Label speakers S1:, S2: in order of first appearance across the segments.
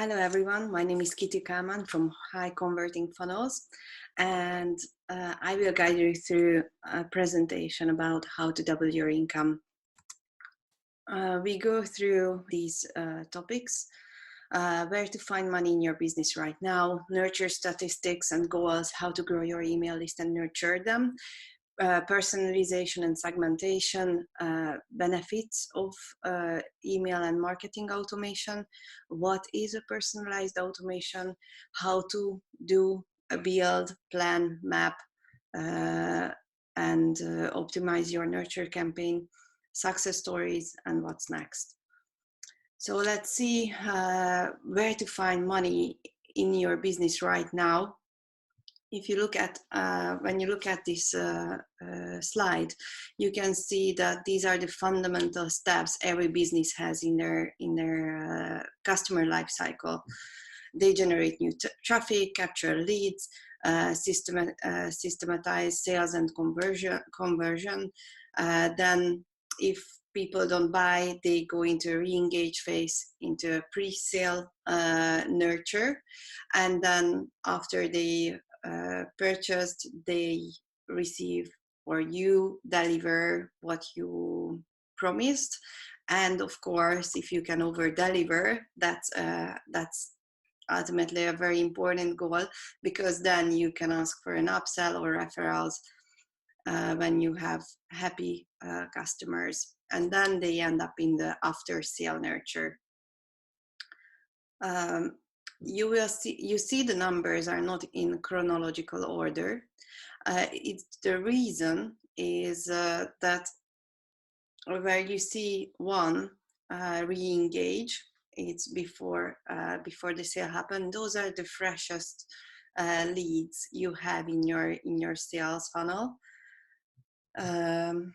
S1: Hello everyone, my name is Kitty Kaman from High Converting Funnels, and I will guide you through a presentation about how to double your income. We go through these topics, where to find money in your business right now, nurture statistics and goals, how to grow your email list and nurture them, personalization and segmentation, benefits of email and marketing automation, what is a personalized automation, how to do a build, plan, map, and optimize your nurture campaign, success stories, and what's next. So let's see where to find money in your business right now. If you look at when you look at this slide, you can see that these are the fundamental steps every business has in their customer life cycle. They generate new traffic, capture leads, systematize sales and conversion. Then, if people don't buy, they go into a re-engage phase, into a pre-sale nurture, and then after they purchased, they receive or you deliver what you promised. And of course, if you can over deliver, that's ultimately a very important goal, because then you can ask for an upsell or referrals when you have happy customers, and then they end up in the after sale nurture. You see the numbers are not in chronological order. The reason is that where you see one re-engage, it's before the sale happened. Those are the freshest leads you have in your sales funnel, and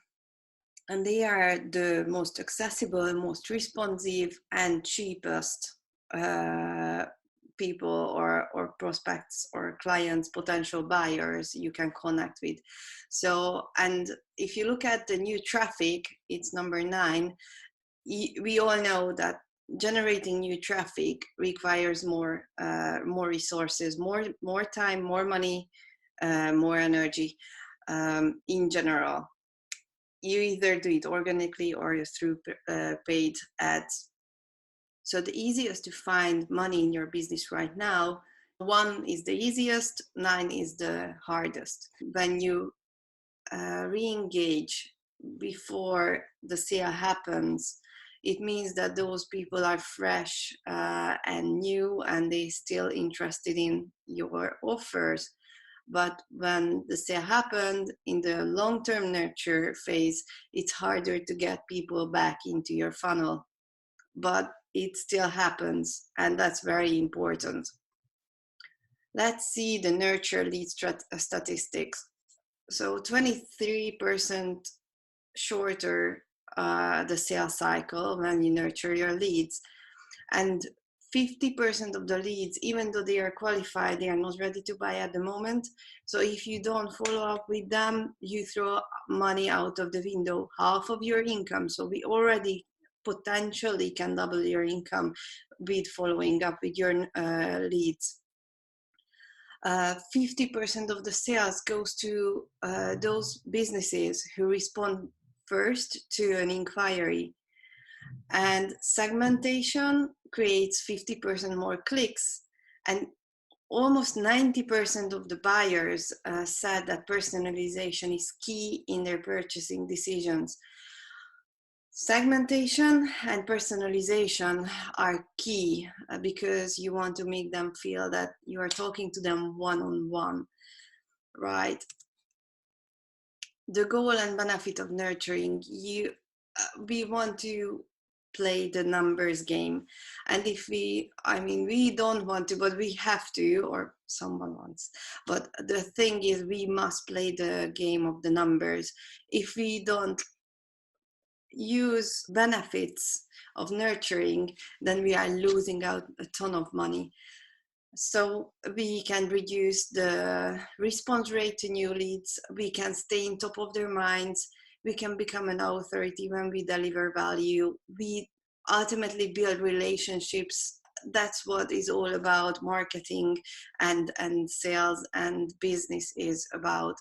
S1: they are the most accessible, most responsive, and cheapest people or prospects or clients, potential buyers you can connect with. So, and if you look at the new traffic, it's number 9. We all know that generating new traffic requires more resources, more time, more money, more energy. In general, you either do it organically or through paid ads. So the easiest to find money in your business right now, 1 is the easiest, 9 is the hardest. When you re-engage before the sale happens, it means that those people are fresh and new, and they still interested in your offers. But when the sale happened, in the long-term nurture phase, it's harder to get people back into your funnel. But it still happens, and that's very important. Let's see the nurture lead statistics. So 23% shorter the sales cycle when you nurture your leads, and 50% of the leads, even though they are qualified, they are not ready to buy at the moment. So if you don't follow up with them, you throw money out of the window, half of your income. So we already potentially can double your income with following up with your leads. 50% of the sales goes to those businesses who respond first to an inquiry. And segmentation creates 50% more clicks, and almost 90% of the buyers said that personalization is key in their purchasing decisions. Segmentation and personalization are key because you want to make them feel that you are talking to them one-on-one, right? The goal and benefit of nurturing, we want to play the numbers game. And if we don't want to, but we have to, or someone wants. But the thing is, we must play the game of the numbers. If we don't use benefits of nurturing, then we are losing out a ton of money. So we can reduce the response rate to new leads, we can stay on top of their minds, we can become an authority when we deliver value, we ultimately build relationships that's what is all about marketing and sales and business is about.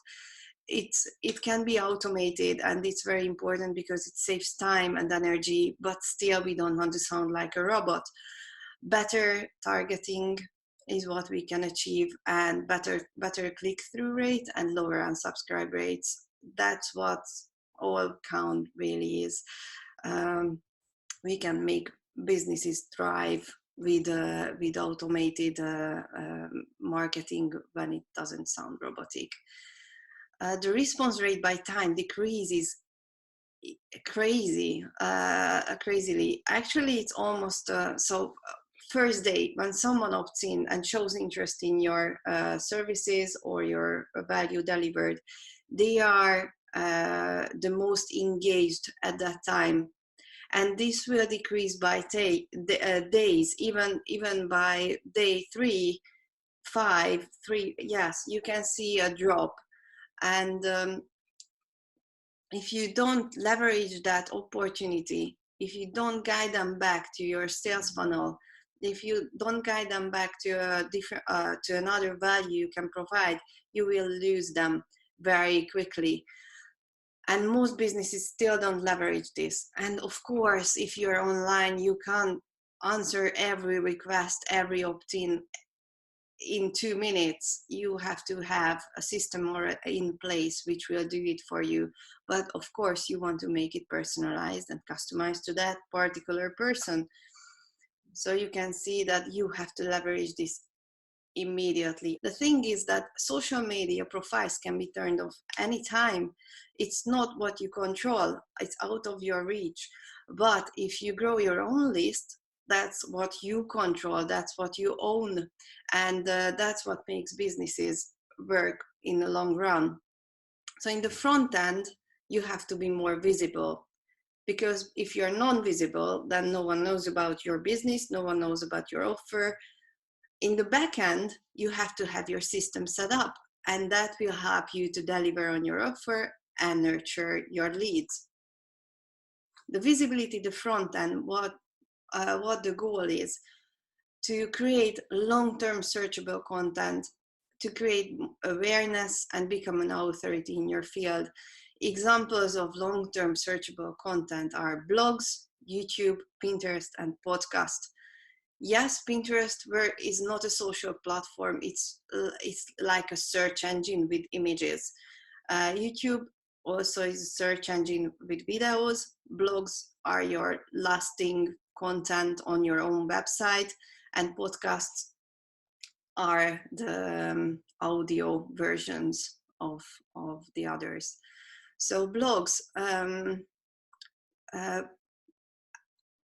S1: It can be automated, and it's very important because it saves time and energy, but still we don't want to sound like a robot. Better targeting is what we can achieve, and better click-through rate and lower unsubscribe rates. That's what all count really is. We can make businesses thrive with automated marketing when it doesn't sound robotic. The response rate by time decreases crazily. Actually, it's almost first day when someone opts in and shows interest in your services or your value delivered, they are the most engaged at that time, and this will decrease by days, even by day 3, 5, 3. Yes, you can see a drop. And if you don't leverage that opportunity, if you don't guide them back to your sales funnel, if you don't guide them back to a different to another value you can provide, you will lose them very quickly. And most businesses still don't leverage this. And of course, if you're online, you can't answer every request, every opt-in in 2 minutes. You have to have a system or in place which will do it for you. But of course, you want to make it personalized and customized to that particular person. So you can see that you have to leverage this immediately. The thing is that social media profiles can be turned off anytime. It's not what you control, it's out of your reach. But if you grow your own list, that's what you control, that's what you own, and that's what makes businesses work in the long run. So in the front end, you have to be more visible, because if you're non-visible, then no one knows about your business, no one knows about your offer. In the back end, you have to have your system set up, and that will help you to deliver on your offer and nurture your leads. The visibility, the front end, what the goal is to create long-term searchable content, to create awareness and become an authority in your field. Examples of long-term searchable content are blogs, YouTube, Pinterest, and podcast. Yes, Pinterest is not a social platform. It's like a search engine with images. YouTube also is a search engine with videos. Blogs are your lasting content on your own website, and podcasts are the audio versions of the others. So blogs,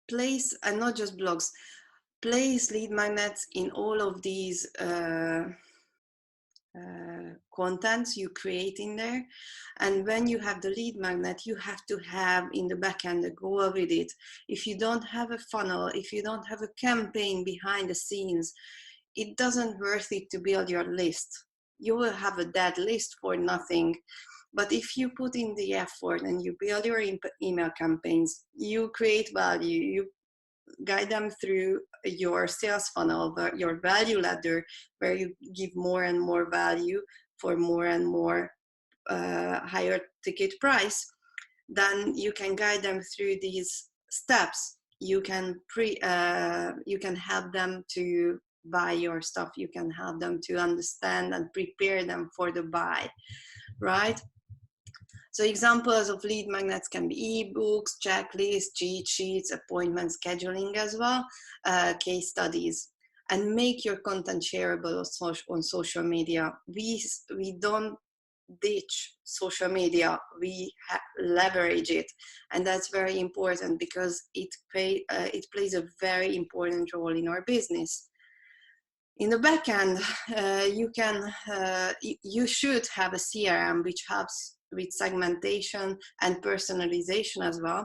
S1: place, and not just blogs, place lead magnets in all of these contents you create in there. And when you have the lead magnet, you have to have in the backend a goal with it. If you don't have a funnel, if you don't have a campaign behind the scenes, it doesn't worth it to build your list. You will have a dead list for nothing. But if you put in the effort and you build your email campaigns, you create value, you guide them through your sales funnel, your value ladder, where you give more and more value for more and more higher ticket price, then you can guide them through these steps. You can help them to buy your stuff. You can help them to understand and prepare them for the buy, right? So examples of lead magnets can be ebooks, checklists, cheat sheets, appointment scheduling as well, case studies. And make your content shareable on social media. We don't ditch social media, we leverage it. And that's very important because it plays a very important role in our business. In the back end, you should have a CRM which helps with segmentation and personalization as well.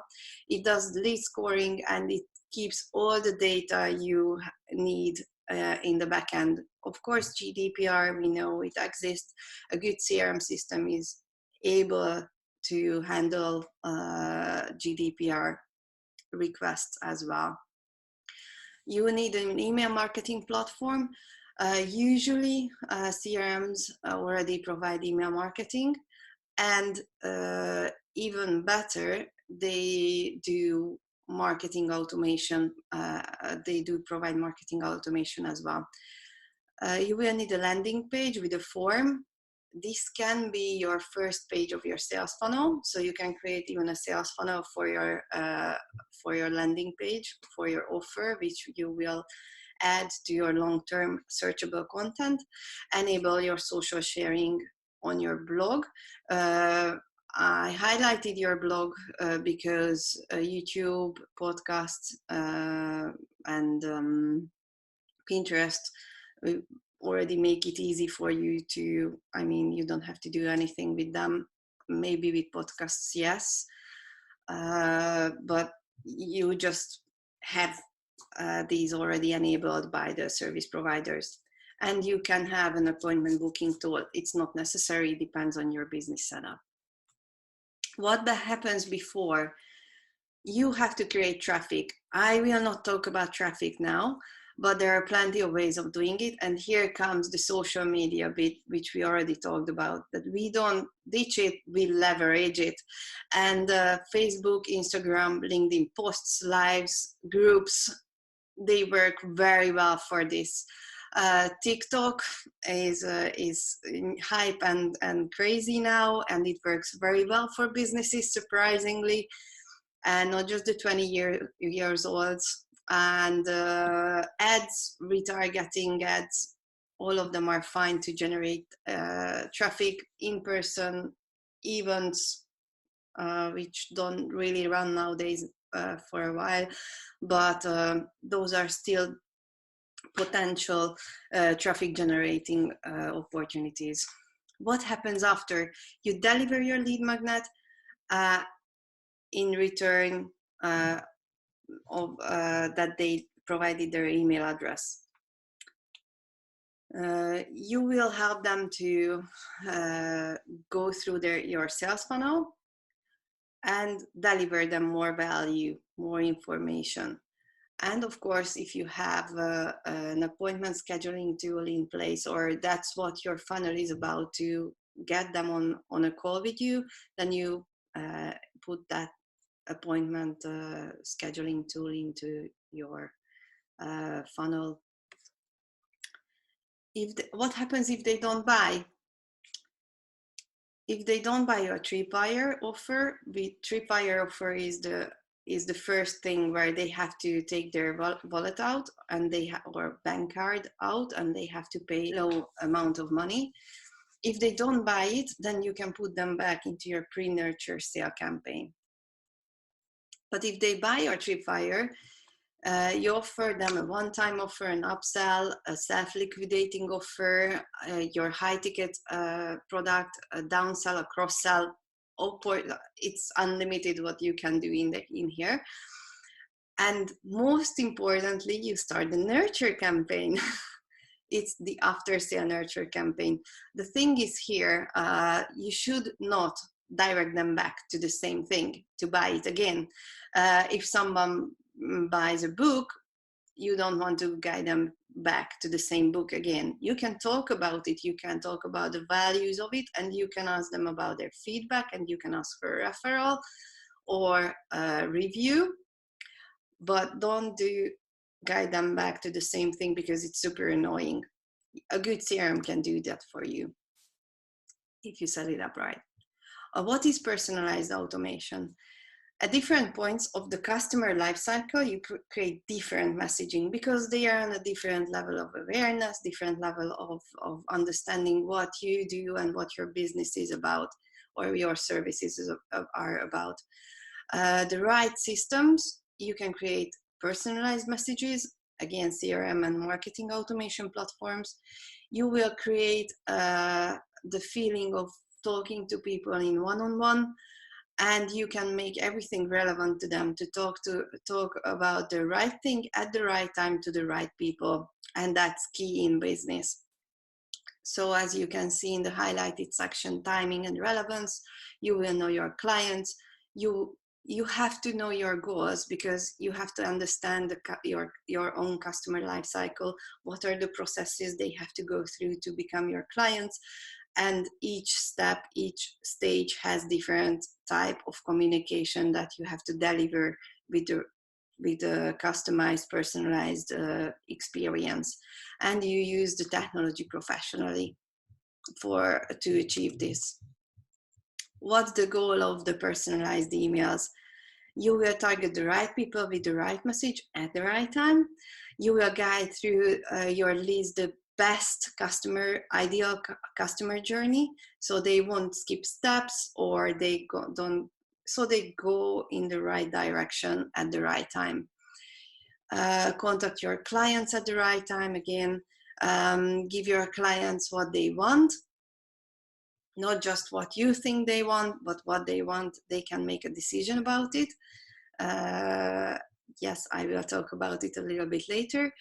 S1: It does lead scoring and it keeps all the data you need in the back end. Of course, GDPR, we know it exists. A good CRM system is able to handle GDPR requests as well. You need an email marketing platform. Usually, CRMs already provide email marketing, and even better, they do marketing automation. They do provide marketing automation as well. You will need a landing page with a form. This can be your first page of your sales funnel, so you can create even a sales funnel for your landing page for your offer, which you will add to your long-term searchable content. Enable your social sharing on your blog. I highlighted your blog because YouTube, podcasts, and Pinterest already make it easy for you to, I mean, you don't have to do anything with them. Maybe with podcasts, yes, but you just have these already enabled by the service providers. And you can have an appointment booking tool. It's not necessary, it depends on your business setup. What happens before? You have to create traffic. I will not talk about traffic now, but there are plenty of ways of doing it. And here comes the social media bit, which we already talked about, that we don't ditch it, we leverage it. And Facebook, Instagram, LinkedIn posts, lives, groups, they work very well for this. TikTok is hype and crazy now, and it works very well for businesses, surprisingly, and not just the 20 years olds. And ads, retargeting ads, all of them are fine to generate traffic. In-person events, which don't really run nowadays for a while, but those are still potential traffic generating opportunities. What happens after you deliver your lead magnet? In return of that they provided their email address. You will help them to go through your sales funnel and deliver them more value, more information. And of course, if you have an appointment scheduling tool in place, or that's what your funnel is about, to get them on a call with you, then you put that appointment scheduling tool into your funnel. What happens if they don't buy? If they don't buy your Tripwire offer, the Tripwire offer is the first thing where they have to take their wallet out and or bank card out, and they have to pay a low amount of money. If they don't buy it, then you can put them back into your pre-nurture sale campaign. But if they buy your Tripwire, you offer them a one-time offer, an upsell, a self-liquidating offer, your high-ticket product, a downsell, a cross-sell. It's unlimited what you can do in here. And most importantly, you start the nurture campaign. It's the after-sale nurture campaign. The thing is here, you should not direct them back to the same thing to buy it again. If someone buys a book, you don't want to guide them back to the same book again. You can talk about it, you can talk about the values of it, and you can ask them about their feedback, and you can ask for a referral or a review, but don't guide them back to the same thing, because it's super annoying. A good CRM can do that for you if you set it up right. What is personalized automation? At different points of the customer lifecycle, you create different messaging, because they are on a different level of awareness, different level of understanding what you do and what your business is about, or your services are about. The right systems, you can create personalized messages, again, CRM and marketing automation platforms. You will create the feeling of talking to people in one-on-one, and you can make everything relevant to them, to talk about the right thing at the right time to the right people. And that's key in business. So as you can see in the highlighted section, timing and relevance, you will know your clients. You you have to know your goals, because you have to understand your own customer life cycle. What are the processes they have to go through to become your clients? And each step, each stage has different type of communication that you have to deliver with the customized, personalized experience. And you use the technology professionally to achieve this. What's the goal of the personalized emails? You will target the right people with the right message at the right time. You will guide through your list the best ideal customer journey, so they won't skip steps, or they go in the right direction at the right time. Contact your clients at the right time again. Give your clients what they want, not just what you think they want, but what they want. They can make a decision about it. Yes, I will talk about it a little bit later.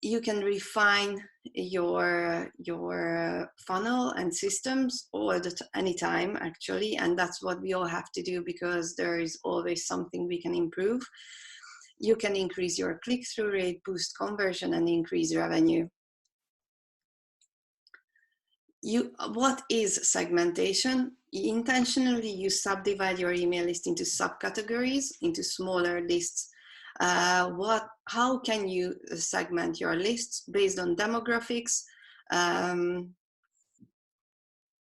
S1: You can refine your funnel and systems anytime, actually, and that's what we all have to do, because there is always something we can improve. You can increase your click-through rate, boost conversion, and increase revenue. What is segmentation? Intentionally, you subdivide your email list into subcategories, into smaller lists. How can you segment your lists? Based on demographics,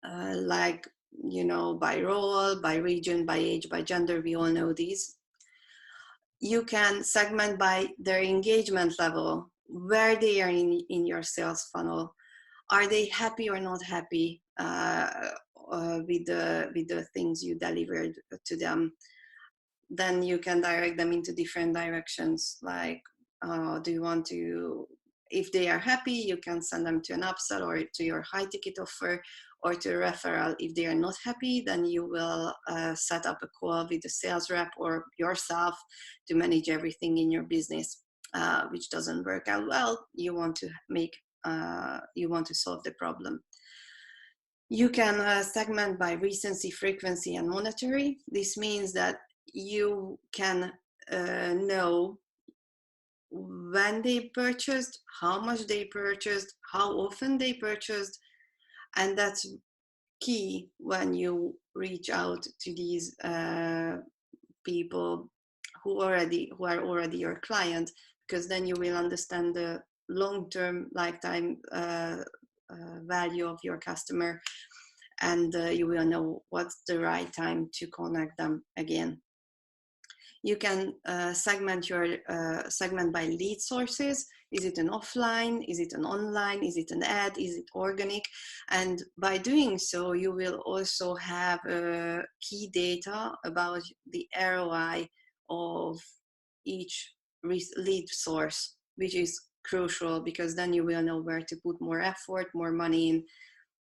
S1: like, by role, by region, by age, by gender. We all know these. You can segment by their engagement level, where they are in your sales funnel. Are they happy or not happy with the things you delivered to them? Then you can direct them into different directions. Like, do you want to? If they are happy, you can send them to an upsell or to your high ticket offer, or to a referral. If they are not happy, then you will set up a call with the sales rep or yourself to manage everything in your business, which doesn't work out well. You want to solve the problem. You can segment by recency, frequency, and monetary. This means that you can know when they purchased, how much they purchased, how often they purchased, and that's key when you reach out to these people who are already your client, because then you will understand the long-term lifetime value of your customer, and you will know what's the right time to connect them again. You can segment by lead sources. Is it an offline? Is it an online? Is it an ad? Is it organic? And by doing so, you will also have key data about the ROI of each lead source, which is crucial, because then you will know where to put more effort, more money in,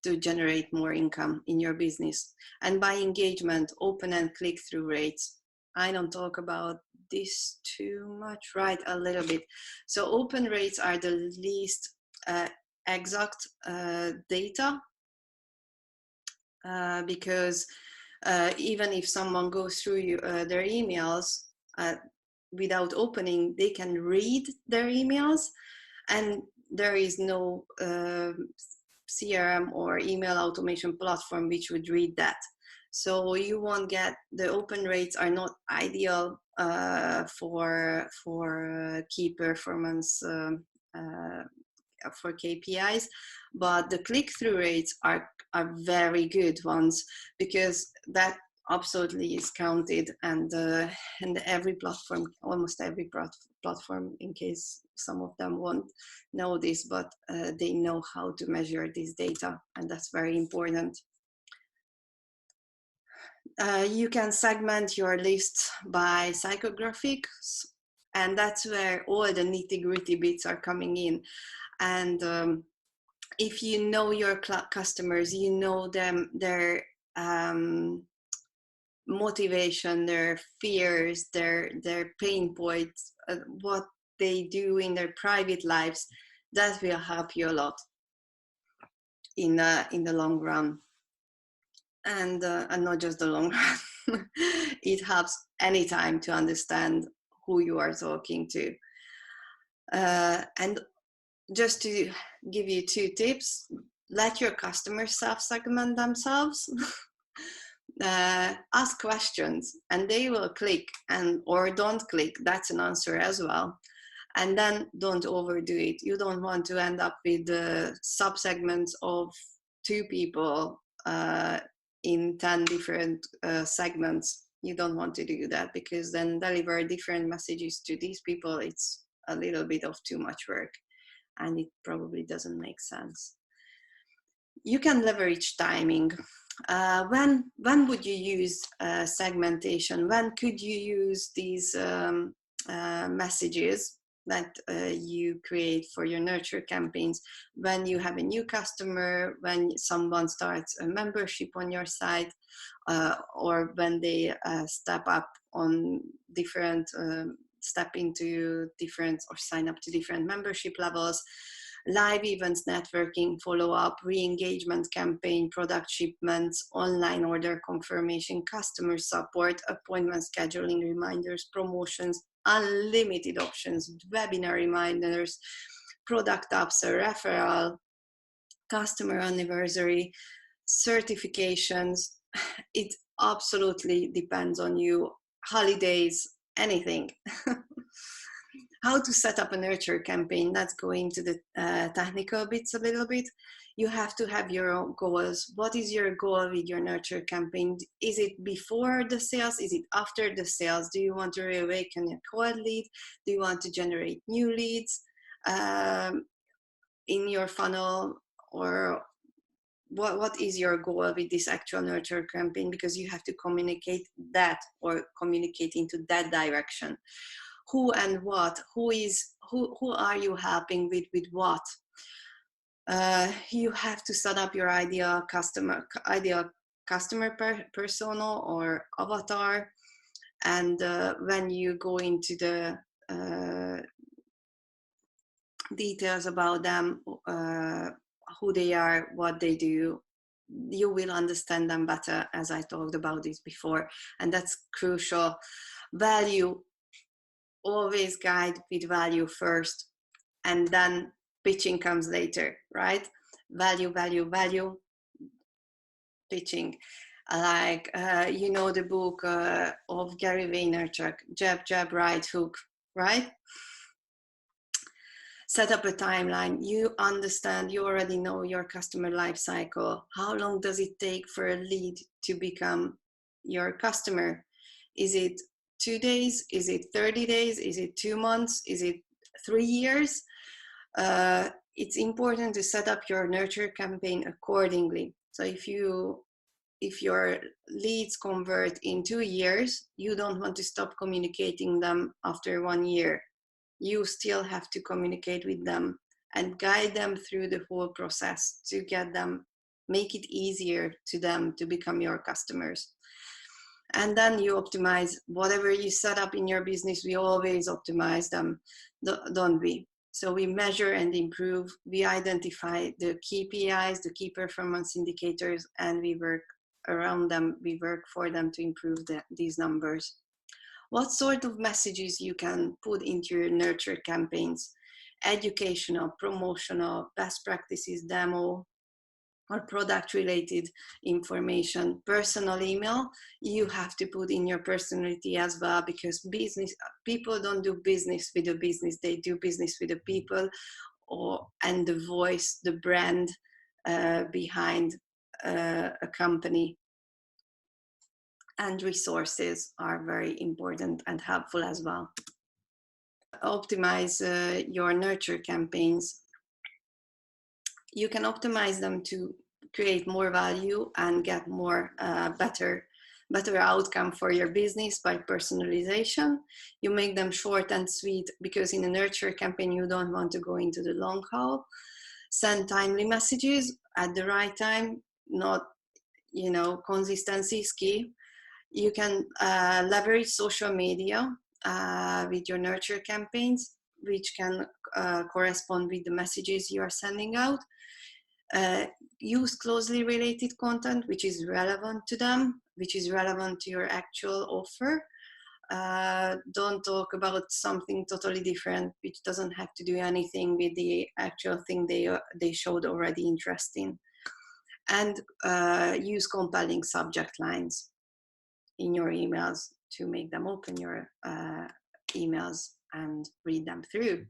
S1: to generate more income in your business. And by engagement, open and click-through rates. I don't talk about this too much, right? A little bit. So open rates are the least exact data, because even if someone goes through their emails without opening, they can read their emails, and there is no CRM or email automation platform which would read that. So you won't get, the open rates are not ideal for key performance for KPIs, but the click-through rates are very good ones, because that absolutely is counted, and every platform, almost every platform, in case some of them won't know this, but they know how to measure this data, and that's very important. You can segment your list by psychographics, and that's where all the nitty-gritty bits are coming in. And if you know your customers, you know them, their motivation, their fears, their pain points, what they do in their private lives, that will help you a lot in the long run. and not just the long run. It helps anytime to understand who you are talking to. And just to give you 2 tips, let your customers self-segment themselves. Ask questions and they will click, and or don't click. That's an answer as well. And then don't overdo it. You don't want to end up with the subsegments of 2 people in 10 different segments. You don't want to do that, because then deliver different messages to these people, it's a little bit of too much work, and it probably doesn't make sense. You can leverage timing. When would you use segmentation? When could you use these messages that you create for your nurture campaigns? When you have a new customer, when someone starts a membership on your site, or when they step up on different step into different or sign up to different membership levels. Live events, networking, follow-up, re-engagement campaign, product shipments, online order confirmation, customer support, appointment scheduling, reminders, promotions, unlimited options, webinar reminders, product upsell, referral, customer anniversary, certifications. It absolutely depends on you. Holidays, anything. How to set up a nurture campaign. Let's go into the technical bits a little bit. You have to have your own goals. What is your goal with your nurture campaign? Is it before the sales? Is it after the sales? Do you want to reawaken your cold lead? Do you want to generate new leads in your funnel? Or what is your goal with this actual nurture campaign? Because you have to communicate that, or communicate into that direction. Who and what? Who are you helping with what? You have to set up your ideal customer persona or avatar, and when you go into the details about them, who they are, what they do, you will understand them better, as I talked about this before, and that's crucial. Value. Always guide with value first, and then pitching comes later, right? Value, value, value, pitching. Like, you know the book of Gary Vaynerchuk, Jab, Jab, Right Hook, right? Set up a timeline. You understand, you already know your customer life cycle. How long does it take for a lead to become your customer? Is it 2 days? Is it 30 days? Is it 2 months? Is it 3 years? It's important to set up your nurture campaign accordingly. So if your leads convert in 2 years, you don't want to stop communicating them after 1 year. You still have to communicate with them and guide them through the whole process to get them, make it easier to them to become your customers. And then you optimize whatever you set up in your business. We always optimize them, don't we? So we measure and improve. We identify the KPIs, the key performance indicators, and we work around them. We work for them to improve these numbers. What sort of messages you can put into your nurture campaigns? Educational, promotional, best practices, demo, or product related information. Personal email, you have to put in your personality as well, because people don't do business with a business, they do business with the people, and the voice, the brand behind a company. And resources are very important and helpful as well. Optimize your nurture campaigns. You can optimize them to create more value and get more better outcome for your business by personalization. You make them short and sweet, because in a nurture campaign you don't want to go into the long haul. Send timely messages at the right time. Not, consistency is key. You can leverage social media with your nurture campaigns, which can correspond with the messages you are sending out. Use closely related content which is relevant to them, which is relevant to your actual offer. Don't talk about something totally different which doesn't have to do anything with the actual thing they showed already interest in. And use compelling subject lines in your emails to make them open your emails and read them through.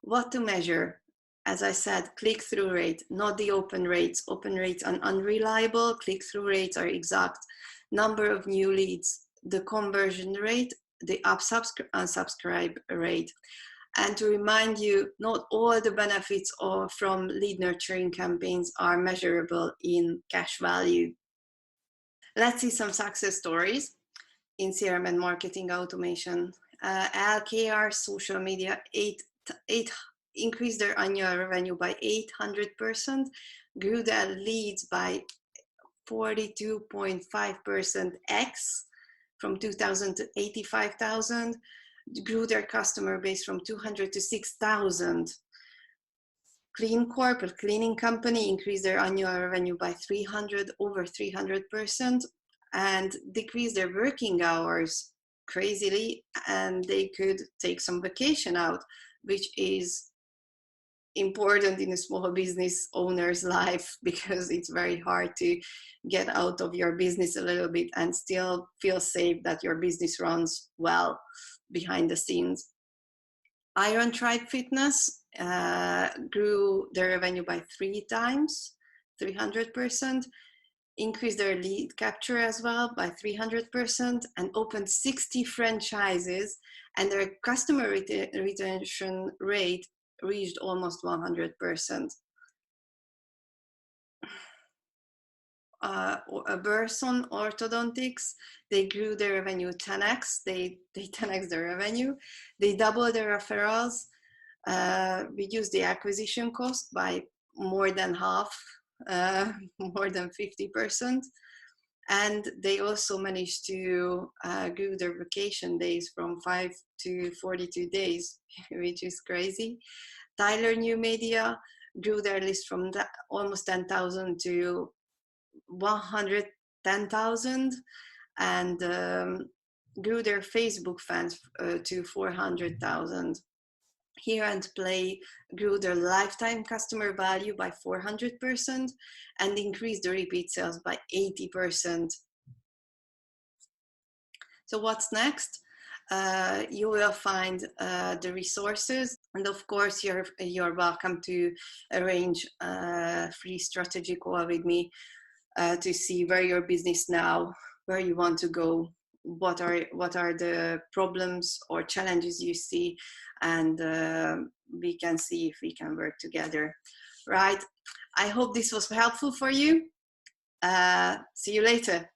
S1: What to measure? As I said, click-through rate, not the open rates. Open rates are unreliable. Click-through rates are exact. Number of new leads, the conversion rate, the unsubscribe rate. And to remind you, not all the benefits from lead nurturing campaigns are measurable in cash value. Let's see some success stories in CRM and marketing automation. LKR social media increased their annual revenue by 800%, grew their leads by 42.5% X from 2,000 to 85,000, grew their customer base from 200 to 6,000. Clean Corp, a cleaning company, increased their annual revenue by over 300%, and decreased their working hours crazily, and they could take some vacation out, which is important in a small business owner's life, because it's very hard to get out of your business a little bit and still feel safe that your business runs well behind the scenes. Iron Tribe Fitness grew their revenue by 300%, increased their lead capture as well by 300%, and opened 60 franchises, and their customer retention rate reached almost 100%. Burson Orthodontics, they grew their revenue 10x, they 10x their revenue, they doubled their referrals, reduced the acquisition cost by more than half, more than 50%, and they also managed to grow their vacation days from 5 to 42 days, which is crazy. Tyler New Media grew their list from almost 10,000 to 110,000, and grew their Facebook fans to 400,000. Here and Play grew their lifetime customer value by 400% and increased the repeat sales by 80%. So what's next? You will find the resources, and of course you're welcome to arrange a free strategy call with me to see where your business now, where you want to go, what are the problems or challenges you see, and we can see if we can work together. Right? I hope this was helpful for you. See you later.